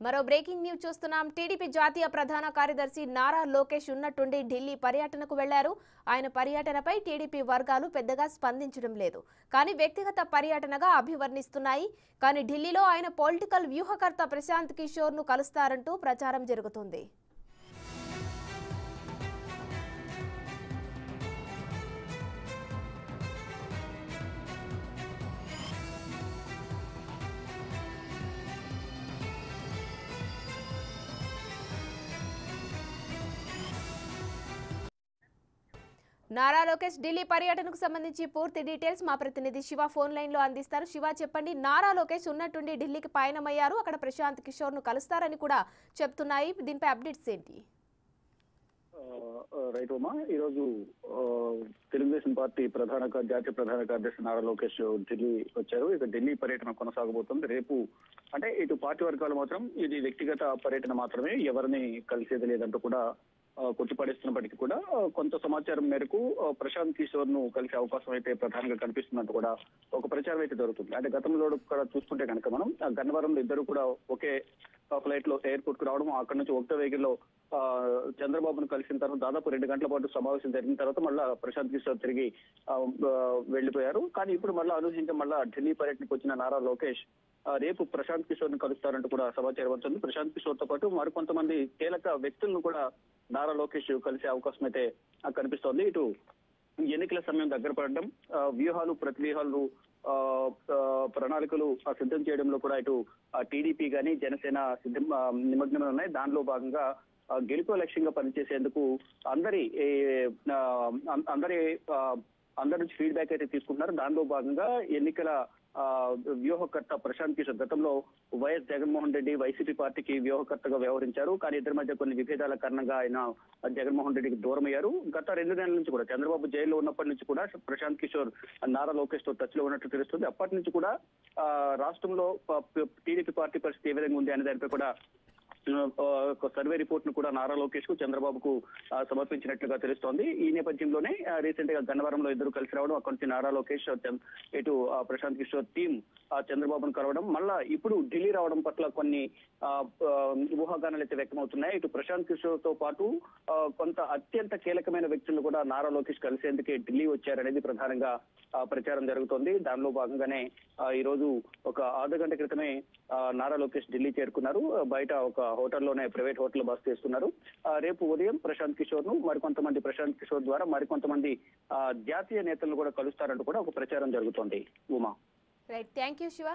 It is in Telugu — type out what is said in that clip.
మరో బ్రేకింగ్ న్యూస్ చూస్తున్నాం. టీడీపీ జాతీయ ప్రధాన కార్యదర్శి నారా లోకేష్ ఉన్నట్టుండి ఢిల్లీ పర్యటనకు వెళ్లారు. ఆయన పర్యటనపై టీడీపీ వర్గాలు పెద్దగా స్పందించడం లేదు. కానీ వ్యక్తిగత పర్యటనగా అభివర్ణిస్తున్నాయి. కానీ ఢిల్లీలో ఆయన పొలిటికల్ వ్యూహకర్త ప్రశాంత్ కిషోర్ ను కలుస్తారంటూ ప్రచారం జరుగుతుంది. నారా లోకేష్ ఢిల్లీ పర్యటనకు సంబంధించి పూర్తి డీటెయిల్స్ మా ప్రతినిధి శివ ఫోన్ లైన్ లో అందిస్తారు. శివ, చెప్పండి, నారా లోకేష్ ఉన్నట్టుండి ఢిల్లీకి పయనమయ్యారు. అక్కడ ప్రశాంత్ కిషోర్ ను కలుస్తారని కూడా చెప్తున్నాయి. దీనిపై అప్డేట్స్ ఏంటి? రైట్ ఉమా, ఈరోజు తెలుగుదేశం పార్టీ జాతీయ ప్రధాన కార్యదర్శి నారా లోకేష్ ఢిల్లీ వచ్చారు. ఇక ఢిల్లీ పర్యటన కొనసాగబోతుంది. రేపు అంటే ఇటు పార్టీ వర్గాలు మాత్రం ఇది వ్యక్తిగత పర్యటన మాత్రమే, ఎవరిని కలిసేది లేదంటూ కూడా కొట్టిపడేస్తున్నప్పటికీ కూడా కొంత సమాచారం మేరకు ప్రశాంత్ కిషోర్ ను కలిసే అవకాశం అయితే ప్రధానంగా కనిపిస్తున్నట్టు కూడా ఒక ప్రచారం అయితే జరుగుతుంది. అంటే గతంలో కూడా చూసుకుంటే కనుక మనం గన్నవరంలో ఇద్దరు కూడా ఒకే ఫ్లైట్ లో ఎయిర్పోర్ట్ కు రావడం, అక్కడ నుంచి ఒకటో వెహికల్ లో చంద్రబాబును కలిసిన తర్వాత దాదాపు 2 గంటల పాటు సమావేశం జరిగిన తర్వాత మళ్ళా ప్రశాంత్ కిషోర్ తిరిగి వెళ్లిపోయారు. కానీ ఇప్పుడు మళ్ళా అనూహ్యంగా మళ్ళా ఢిల్లీ పర్యటనకు వచ్చిన నారా లోకేష్ రేపు ప్రశాంత్ కిషోర్ ను కలుస్తారంటూ కూడా సమాచారం వచ్చింది. ప్రశాంత్ కిషోర్ తో పాటు మరికొంతమంది కీలక వ్యక్తులను కూడా నారా లోకేష్ కలిసే అవకాశం అయితే కనిపిస్తోంది. ఇటు ఎన్నికల సమయం దగ్గర పడడం, వ్యూహాలు ప్రతివ్యూహాలు ప్రణాళికలు సిద్ధం చేయడంలో కూడా ఇటు టీడీపీ గాని జనసేన నిమగ్నమై ఉన్నాయి. దానిలో భాగంగా గెలుపు లక్ష్యంగా పనిచేసేందుకు అందరి నుంచి ఫీడ్బ్యాక్ అయితే తీసుకుంటున్నారు. దానిలో భాగంగా ఎన్నికల వ్యూహకర్త ప్రశాంత్ కిషోర్ గతంలో వైఎస్ జగన్మోహన్ రెడ్డి వైసీపీ పార్టీకి వ్యూహకర్తగా వ్యవహరించారు. కానీ ఇద్దరి మధ్య కొన్ని విభేదాల కారణంగా ఆయన జగన్మోహన్ రెడ్డికి దూరం అయ్యారు. గత 2 నెలల నుంచి కూడా చంద్రబాబు జైల్లో ఉన్నప్పటి నుంచి కూడా ప్రశాంత్ కిషోర్ నారా లోకేష్ తో టచ్ లో ఉన్నట్టు తెలుస్తుంది. అప్పటి నుంచి కూడా రాష్ట్రంలో టీడీపీ పార్టీ పరిస్థితి ఏ విధంగా ఉంది అనే దానిపై కూడా సర్వే రిపోర్ట్ ను కూడా నారా లోకేష్ కు చంద్రబాబుకు సమర్పించినట్లుగా తెలుస్తోంది. ఈ నేపథ్యంలోనే రీసెంట్ గా గన్నవరంలో ఇద్దరు కలిసి రావడం, అక్కడి నుంచి నారా లోకేష్ ఇటు ప్రశాంత్ కిషోర్ టీం చంద్రబాబును కలవడం, మళ్ళా ఇప్పుడు ఢిల్లీ రావడం పట్ల కొన్ని ఊహాగానాలు అయితే వ్యక్తమవుతున్నాయి. ఇటు ప్రశాంత్ కిషోర్ తో పాటు కొంత అత్యంత కీలకమైన వ్యక్తులను కూడా నారా లోకేష్ కలిసేందుకే ఢిల్లీ వచ్చారనేది ప్రధానంగా ప్రచారం జరుగుతోంది. దానిలో భాగంగానే ఈ రోజు ఒక 6 గంటల క్రితమే నారా లోకేష్ ఢిల్లీ చేరుకున్నారు. బయట ఒక హోటల్లోనే ప్రైవేట్ హోటల్ బస చేస్తున్నారు. రేపు ఉదయం ప్రశాంత్ కిషోర్ ను మరికొంతమంది ప్రశాంత్ కిషోర్ ద్వారా మరికొంతమంది జాతీయ నేతలను కూడా కలుస్తారంటూ కూడా ఒక ప్రచారం జరుగుతోంది. Uma, right, thank you Shiva.